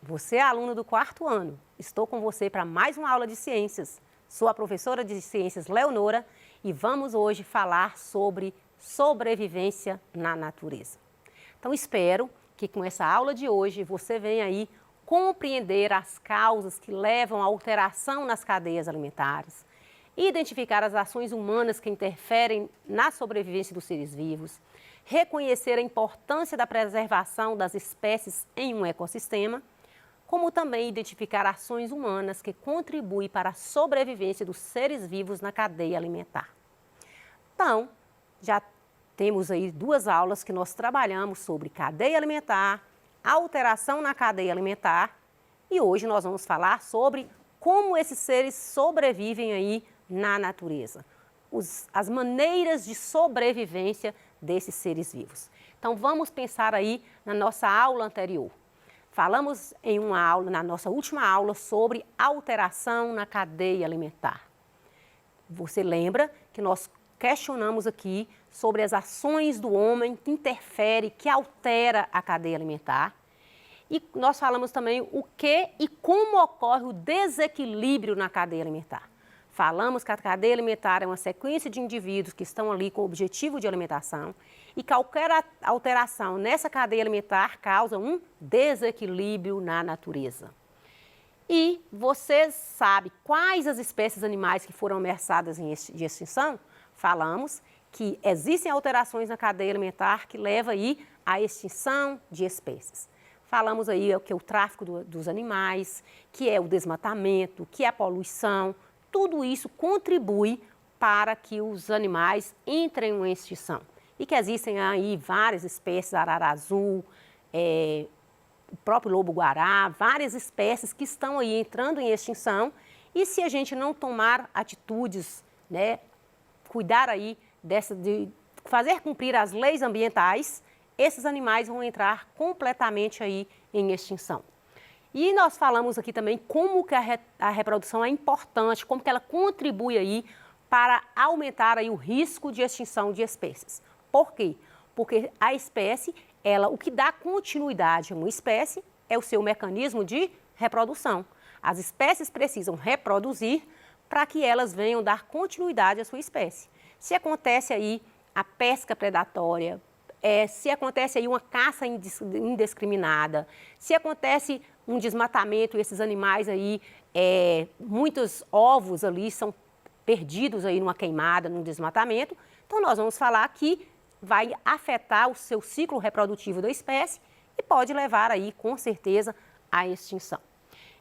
Você é aluno do 4º ano. Estou com você para mais uma aula de ciências. Sou a professora de ciências Leonora e vamos hoje falar sobre sobrevivência na natureza. Então espero que com essa aula de hoje você venha aí compreender as causas que levam à alteração nas cadeias alimentares, identificar as ações humanas que interferem na sobrevivência dos seres vivos, reconhecer a importância da preservação das espécies em um ecossistema, como também identificar ações humanas que contribuem para a sobrevivência dos seres vivos na cadeia alimentar. Então, já temos aí 2 aulas que nós trabalhamos sobre cadeia alimentar, alteração na cadeia alimentar e hoje nós vamos falar sobre como esses seres sobrevivem aí na natureza, as maneiras de sobrevivência desses seres vivos. Então vamos pensar aí na nossa aula anterior. Falamos em uma aula, na nossa última aula, sobre alteração na cadeia alimentar. Você lembra que nós questionamos aqui sobre as ações do homem que interfere, que altera a cadeia alimentar. E nós falamos também o que e como ocorre o desequilíbrio na cadeia alimentar. Falamos que a cadeia alimentar é uma sequência de indivíduos que estão ali com o objetivo de alimentação e qualquer alteração nessa cadeia alimentar causa um desequilíbrio na natureza. E você sabe quais as espécies animais que foram ameaçadas de extinção? Falamos que existem alterações na cadeia alimentar que levam aí à extinção de espécies. Falamos aí que é o tráfico dos animais, que é o desmatamento, que é a poluição. Tudo isso contribui para que os animais entrem em extinção. E que existem aí várias espécies, arara azul, o próprio lobo-guará, várias espécies que estão aí entrando em extinção. E se a gente não tomar atitudes, né, cuidar aí de fazer cumprir as leis ambientais, esses animais vão entrar completamente aí em extinção. E nós falamos aqui também como que a reprodução é importante, como que ela contribui aí para aumentar aí o risco de extinção de espécies. Por quê? Porque a espécie, o que dá continuidade a uma espécie é o seu mecanismo de reprodução. As espécies precisam reproduzir para que elas venham dar continuidade à sua espécie. Se acontece aí a pesca predatória, se acontece aí uma caça indiscriminada, se acontece um desmatamento e esses animais aí, muitos ovos ali são perdidos aí numa queimada, num desmatamento, então nós vamos falar que vai afetar o seu ciclo reprodutivo da espécie e pode levar aí com certeza à extinção.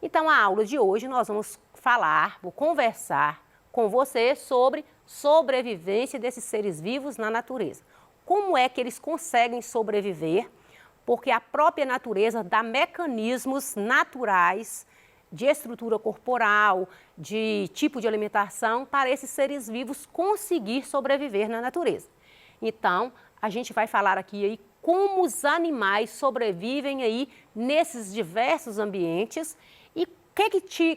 Então a aula de hoje nós vamos vou conversar com você sobre sobrevivência desses seres vivos na natureza. Como é que eles conseguem sobreviver? Porque a própria natureza dá mecanismos naturais de estrutura corporal, de tipo de alimentação para esses seres vivos conseguir sobreviver na natureza. Então, a gente vai falar aqui aí como os animais sobrevivem aí nesses diversos ambientes e o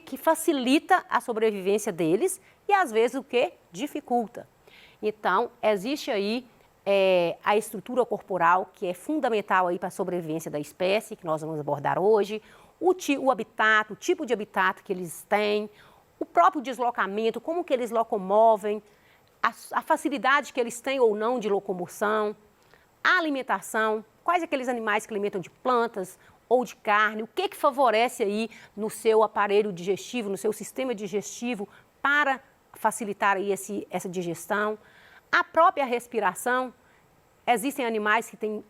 que facilita a sobrevivência deles e às vezes o que dificulta. Então, existe aí a estrutura corporal, que é fundamental aí para a sobrevivência da espécie, que nós vamos abordar hoje, o habitat, o tipo de habitat que eles têm, o próprio deslocamento, como que eles locomovem, a facilidade que eles têm ou não de locomoção, a alimentação, quais aqueles animais que alimentam de plantas ou de carne, o que favorece aí no seu aparelho digestivo, no seu sistema digestivo para facilitar aí essa digestão. A própria respiração, existem animais que têm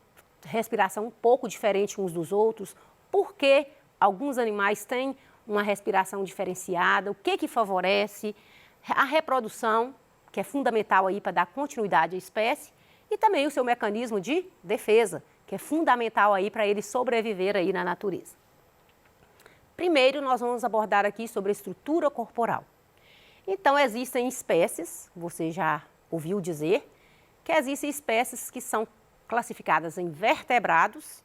respiração um pouco diferente uns dos outros, porque alguns animais têm uma respiração diferenciada, o que favorece, a reprodução, que é fundamental aí para dar continuidade à espécie, e também o seu mecanismo de defesa, que é fundamental aí para ele sobreviver aí na natureza. Primeiro, nós vamos abordar aqui sobre a estrutura corporal. Então, existem espécies, você já ouviu dizer, que existem espécies que são classificadas em vertebrados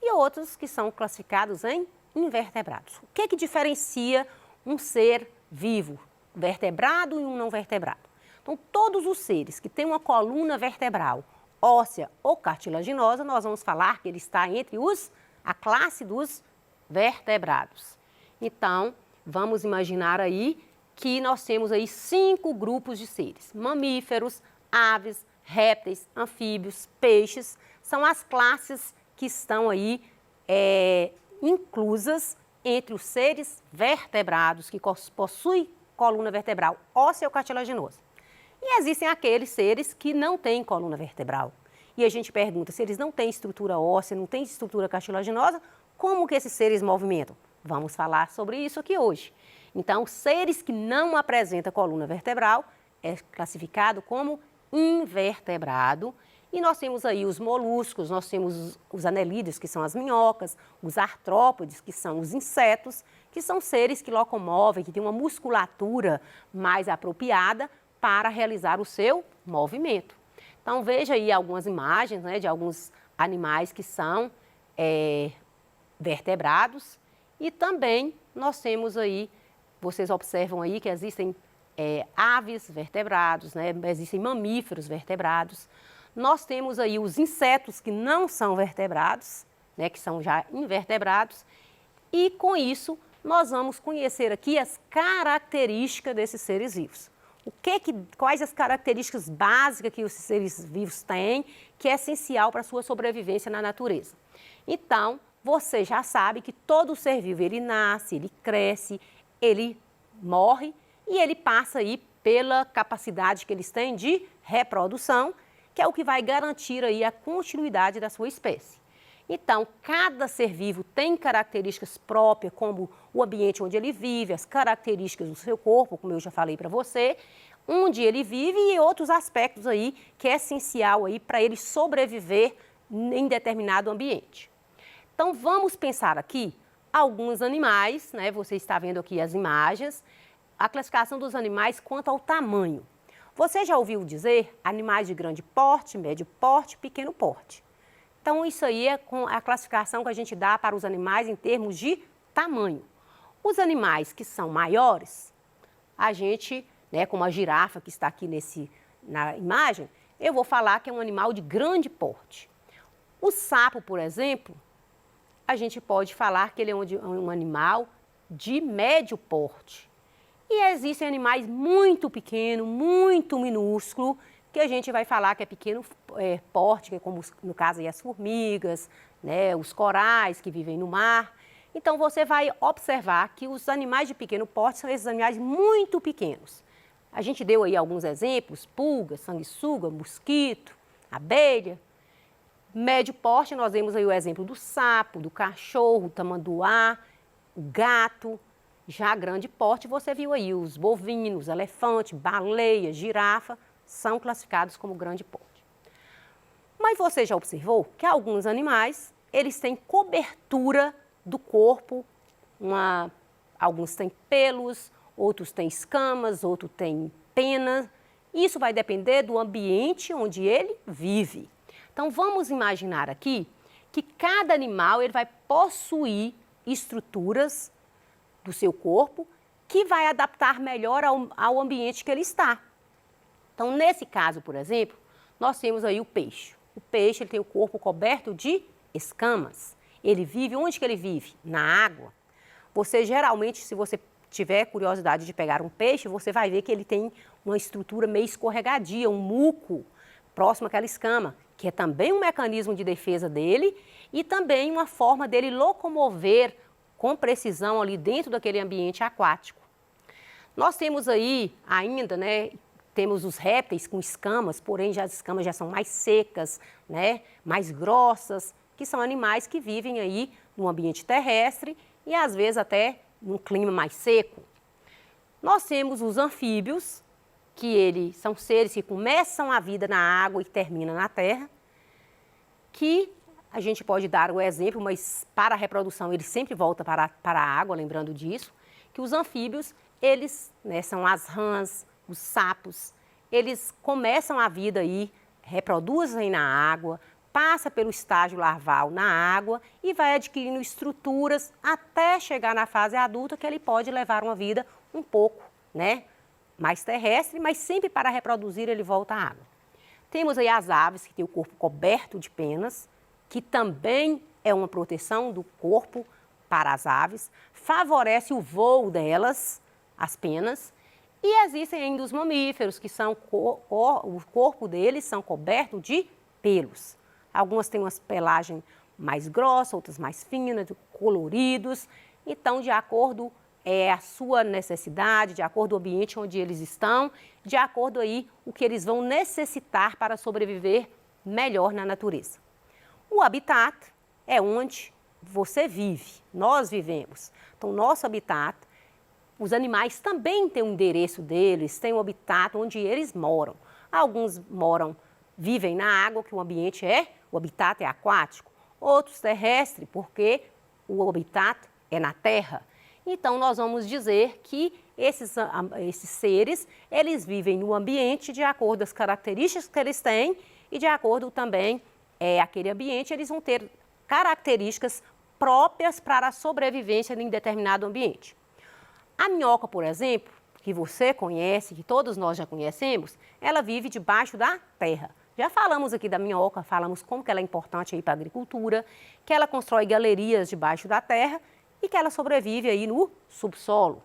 e outros que são classificados em invertebrados. O que diferencia um ser vivo, vertebrado e um não vertebrado? Então, todos os seres que têm uma coluna vertebral, óssea ou cartilaginosa, nós vamos falar que ele está entre a classe dos vertebrados. Então, vamos imaginar aí que nós temos aí 5 grupos de seres: mamíferos, aves, répteis, anfíbios, peixes. São as classes que estão aí inclusas entre os seres vertebrados, que possuem coluna vertebral óssea ou cartilaginosa. E existem aqueles seres que não têm coluna vertebral. E a gente pergunta, se eles não têm estrutura óssea, não têm estrutura cartilaginosa, como que esses seres movimentam? Vamos falar sobre isso aqui hoje. Então, seres que não apresentam coluna vertebral é classificado como invertebrado. E nós temos aí os moluscos, nós temos os anelídeos, que são as minhocas, os artrópodes, que são os insetos, que são seres que locomovem, que têm uma musculatura mais apropriada para realizar o seu movimento. Então, veja aí algumas imagens, né, de alguns animais que são vertebrados. E também nós temos aí, vocês observam aí que existem aves vertebrados, né, existem mamíferos vertebrados. Nós temos aí os insetos que não são vertebrados, né, que são já invertebrados. E com isso, nós vamos conhecer aqui as características desses seres vivos. Quais as características básicas que os seres vivos têm, que é essencial para a sua sobrevivência na natureza. Então, você já sabe que todo ser vivo, ele nasce, ele cresce, ele morre e ele passa aí pela capacidade que eles têm de reprodução, que é o que vai garantir aí a continuidade da sua espécie. Então, cada ser vivo tem características próprias, como o ambiente onde ele vive, as características do seu corpo, como eu já falei para você, onde ele vive e outros aspectos aí que é essencial aí para ele sobreviver em determinado ambiente. Então, vamos pensar aqui alguns animais, né? Você está vendo aqui as imagens, a classificação dos animais quanto ao tamanho. Você já ouviu dizer animais de grande porte, médio porte, pequeno porte. Então, isso aí é a classificação que a gente dá para os animais em termos de tamanho. Os animais que são maiores, a gente, né, como a girafa que está aqui na imagem, eu vou falar que é um animal de grande porte. O sapo, por exemplo, a gente pode falar que ele é um animal de médio porte. E existem animais muito pequenos, muito minúsculos, que a gente vai falar que é pequeno porte, que é como no caso aí as formigas, né, os corais que vivem no mar. Então, você vai observar que os animais de pequeno porte são esses animais muito pequenos. A gente deu aí alguns exemplos: pulga, sanguessuga, mosquito, abelha. Médio porte, nós vemos aí o exemplo do sapo, do cachorro, tamanduá, o gato. Já grande porte, você viu aí os bovinos, elefante, baleia, girafa, são classificados como grande porte. Mas você já observou que alguns animais, eles têm cobertura do corpo, alguns têm pelos, outros têm escamas, outros têm penas. Isso vai depender do ambiente onde ele vive. Então, vamos imaginar aqui que cada animal ele vai possuir estruturas do seu corpo que vai adaptar melhor ao ambiente que ele está. Então, nesse caso, por exemplo, nós temos aí o peixe. O peixe ele tem o corpo coberto de escamas. Ele vive, onde que ele vive? Na água. Você geralmente, se você tiver curiosidade de pegar um peixe, você vai ver que ele tem uma estrutura meio escorregadia, um muco próximo àquela escama, que é também um mecanismo de defesa dele e também uma forma dele locomover com precisão ali dentro daquele ambiente aquático. Nós temos aí ainda, né, temos os répteis com escamas, porém as escamas já são mais secas, né, mais grossas, que são animais que vivem aí no ambiente terrestre e às vezes até num clima mais seco. Nós temos os anfíbios, que eles são seres que começam a vida na água e terminam na terra, que a gente pode dar o exemplo, mas para a reprodução ele sempre volta para a água, lembrando disso, que os anfíbios, eles, né, são as rãs, os sapos, eles começam a vida aí, reproduzem na água, passa pelo estágio larval na água e vai adquirindo estruturas até chegar na fase adulta, que ele pode levar uma vida um pouco, né, mais terrestre, mas sempre para reproduzir ele volta à água. Temos aí as aves, que têm o corpo coberto de penas, que também é uma proteção do corpo para as aves, favorece o voo delas, as penas, e existem ainda os mamíferos, que são o corpo deles são coberto de pelos. Algumas têm uma pelagem mais grossa, outras mais finas, coloridos. Então, de acordo a sua necessidade, de acordo com o ambiente onde eles estão, de acordo aí o que eles vão necessitar para sobreviver melhor na natureza. O habitat é onde você vive, nós vivemos. Então, nosso habitat, os animais também têm um endereço deles, têm um habitat onde eles moram. Alguns vivem na água, que o habitat é aquático. Outros terrestres, porque o habitat é na terra. Então, nós vamos dizer que esses seres, eles vivem no ambiente de acordo com as características que eles têm e de acordo também, aquele ambiente, eles vão ter características próprias para a sobrevivência em determinado ambiente. A minhoca, por exemplo, que você conhece, que todos nós já conhecemos, ela vive debaixo da terra. Já falamos aqui da minhoca, falamos como que ela é importante aí para a agricultura, que ela constrói galerias debaixo da terra e que ela sobrevive aí no subsolo.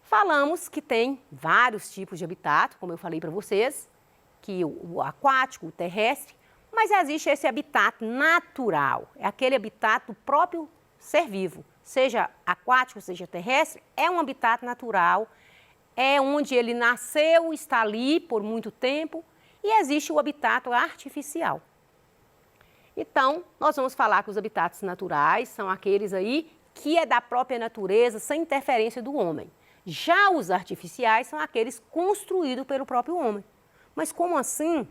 Falamos que tem vários tipos de habitat, como eu falei para vocês, que o aquático, o terrestre, mas existe esse habitat natural, é aquele habitat do próprio ser vivo, seja aquático, seja terrestre, é um habitat natural, é onde ele nasceu, está ali por muito tempo, e existe o habitat artificial. Então, nós vamos falar que os habitats naturais são aqueles aí que é da própria natureza, sem interferência do homem. Já os artificiais são aqueles construídos pelo próprio homem. Mas como assim?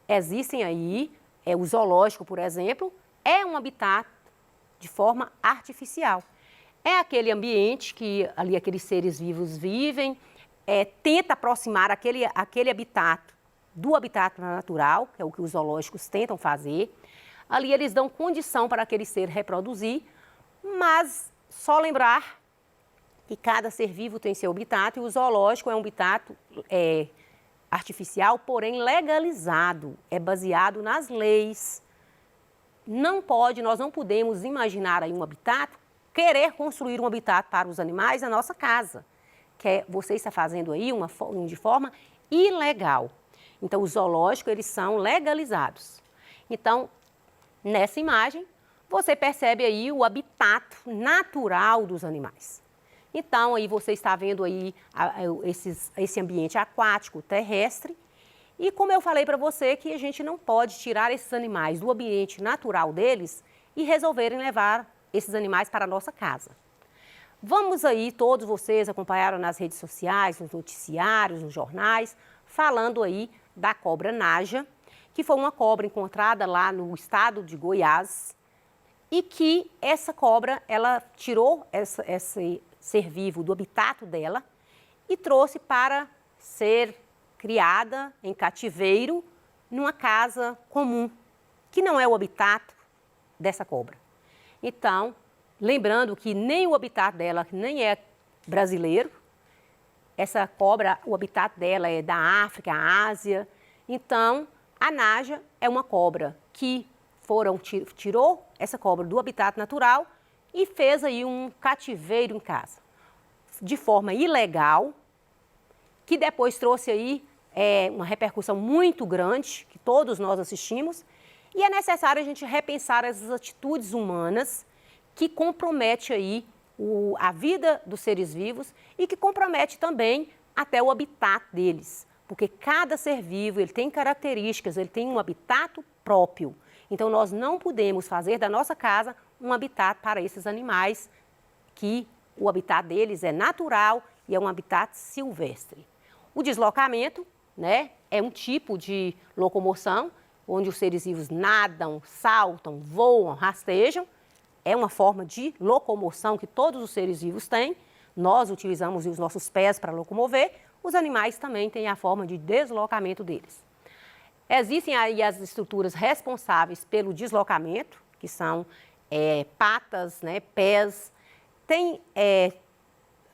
Existem aí, o zoológico, por exemplo, é um habitat de forma artificial. É aquele ambiente que ali aqueles seres vivos vivem, tenta aproximar aquele habitat do habitat natural, que é o que os zoológicos tentam fazer. Ali eles dão condição para aquele ser reproduzir, mas só lembrar que cada ser vivo tem seu habitat e o zoológico é um habitat artificial, porém legalizado, é baseado nas leis. Nós não podemos imaginar aí um habitat, querer construir um habitat para os animais na nossa casa, que você está fazendo aí de forma ilegal. Então, os zoológicos, eles são legalizados. Então, nessa imagem, você percebe aí o habitat natural dos animais. Então, aí você está vendo aí esse ambiente aquático, terrestre. E como eu falei para você, que a gente não pode tirar esses animais do ambiente natural deles e resolverem levar esses animais para a nossa casa. Vamos aí, todos vocês acompanharam nas redes sociais, nos noticiários, nos jornais, falando aí da cobra naja, que foi uma cobra encontrada lá no estado de Goiás e que essa cobra, ela tirou esse ser vivo do habitat dela e trouxe para ser criada em cativeiro numa casa comum, que não é o habitat dessa cobra. Então, lembrando que nem o habitat dela nem é brasileiro, essa cobra, o habitat dela é da África, Ásia. Então, a naja é uma cobra que tirou essa cobra do habitat natural e fez aí um cativeiro em casa, de forma ilegal, que depois trouxe aí uma repercussão muito grande, que todos nós assistimos, e é necessário a gente repensar essas atitudes humanas que comprometem aí a vida dos seres vivos e que compromete também até o habitat deles. Porque cada ser vivo, ele tem características, ele tem um habitat próprio. Então, nós não podemos fazer da nossa casa um habitat para esses animais, que o habitat deles é natural e é um habitat silvestre. O deslocamento, né, é um tipo de locomoção, onde os seres vivos nadam, saltam, voam, rastejam. É uma forma de locomoção que todos os seres vivos têm. Nós utilizamos os nossos pés para locomover. Os animais também têm a forma de deslocamento deles. Existem aí as estruturas responsáveis pelo deslocamento, que são patas, né, pés. Tem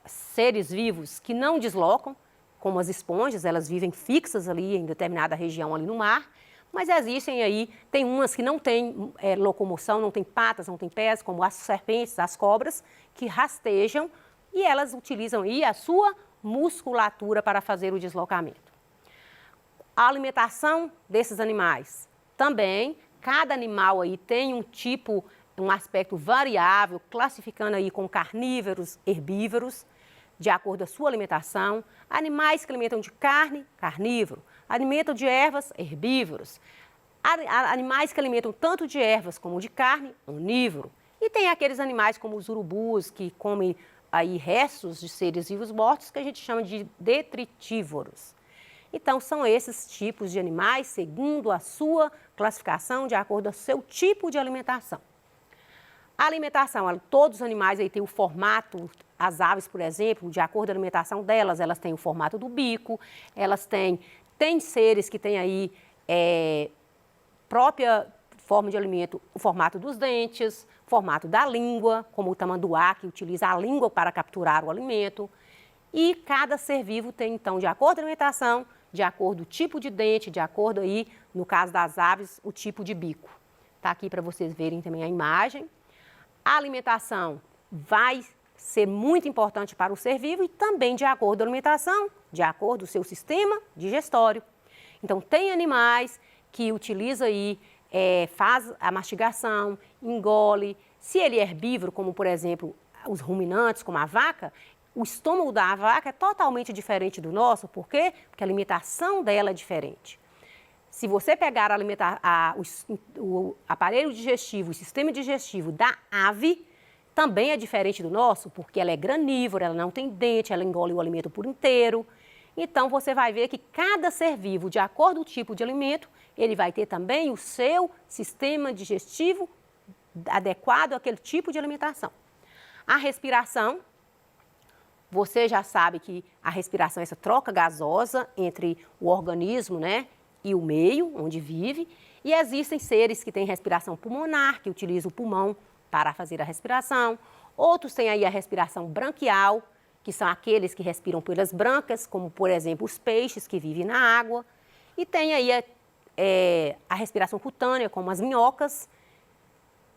seres vivos que não deslocam, como as esponjas, elas vivem fixas ali em determinada região ali no mar. Mas existem aí, tem umas que não têm locomoção, não têm patas, não têm pés, como as serpentes, as cobras, que rastejam e elas utilizam aí a sua musculatura para fazer o deslocamento. A alimentação desses animais também, cada animal aí tem um tipo, um aspecto variável, classificando aí com carnívoros, herbívoros, de acordo com a sua alimentação. Animais que alimentam de carne, carnívoro. Alimentam de ervas, herbívoros. Animais que alimentam tanto de ervas como de carne, onívoro. E tem aqueles animais como os urubus, que comem aí restos de seres vivos mortos, que a gente chama de detritívoros. Então, são esses tipos de animais, segundo a sua classificação, de acordo com o seu tipo de alimentação. A alimentação, todos os animais aí têm o formato, as aves, por exemplo, de acordo com a alimentação delas, elas têm o formato do bico, elas têm seres que têm aí própria forma de alimento, o formato dos dentes, formato da língua, como o tamanduá, que utiliza a língua para capturar o alimento. E cada ser vivo tem, então, de acordo com a alimentação, de acordo com o tipo de dente, de acordo aí, no caso das aves, o tipo de bico. Está aqui para vocês verem também a imagem. A alimentação vai ser muito importante para o ser vivo e também de acordo com a alimentação, de acordo com o seu sistema digestório. Então, tem animais que utilizam aí, faz a mastigação, engole. Se ele é herbívoro, como por exemplo os ruminantes, como a vaca, o estômago da vaca é totalmente diferente do nosso. Por quê? Porque a alimentação dela é diferente. Se você pegar o aparelho digestivo, o sistema digestivo da ave, também é diferente do nosso, porque ela é granívora, ela não tem dente, ela engole o alimento por inteiro. Então, você vai ver que cada ser vivo, de acordo com o tipo de alimento, ele vai ter também o seu sistema digestivo adequado àquele tipo de alimentação. A respiração, você já sabe que a respiração é essa troca gasosa entre o organismo, né, e o meio onde vive. E existem seres que têm respiração pulmonar, que utilizam o pulmão para fazer a respiração. Outros têm aí a respiração branquial, que são aqueles que respiram pelas brancas, como, por exemplo, os peixes que vivem na água. E tem aí a respiração cutânea, como as minhocas,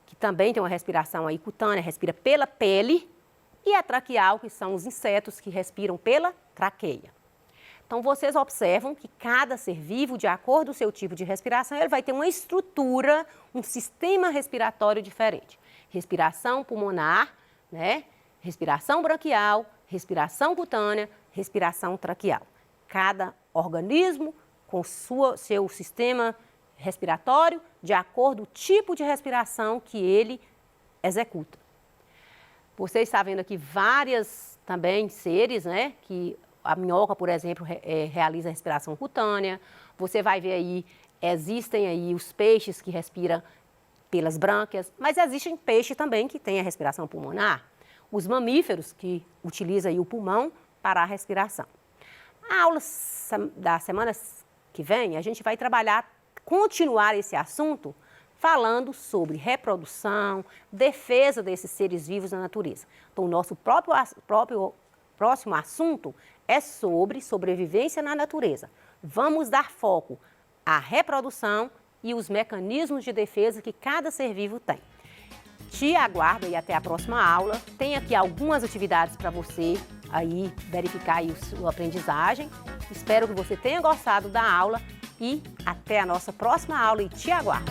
que também tem uma respiração aí cutânea, respira pela pele. E a traqueal, que são os insetos que respiram pela traqueia. Então, vocês observam que cada ser vivo, de acordo com o seu tipo de respiração, ele vai ter uma estrutura, um sistema respiratório diferente. Respiração pulmonar, né? Respiração branquial, respiração cutânea, respiração traqueal. Cada organismo com seu sistema respiratório, de acordo com o tipo de respiração que ele executa. Você está vendo aqui várias também seres, né? Que a minhoca, por exemplo, realiza a respiração cutânea. Você vai ver aí, existem aí os peixes que respiram pelas brânquias, mas existem peixes também que têm a respiração pulmonar. Os mamíferos que utilizam aí o pulmão para a respiração. A aula da semana que vem, a gente vai continuar esse assunto falando sobre reprodução, defesa desses seres vivos na natureza. Então, o nosso próximo assunto é sobre sobrevivência na natureza. Vamos dar foco à reprodução e os mecanismos de defesa que cada ser vivo tem. Te aguardo e até a próxima aula. Tem aqui algumas atividades para você aí verificar aí a sua aprendizagem. Espero que você tenha gostado da aula e até a nossa próxima aula e te aguardo.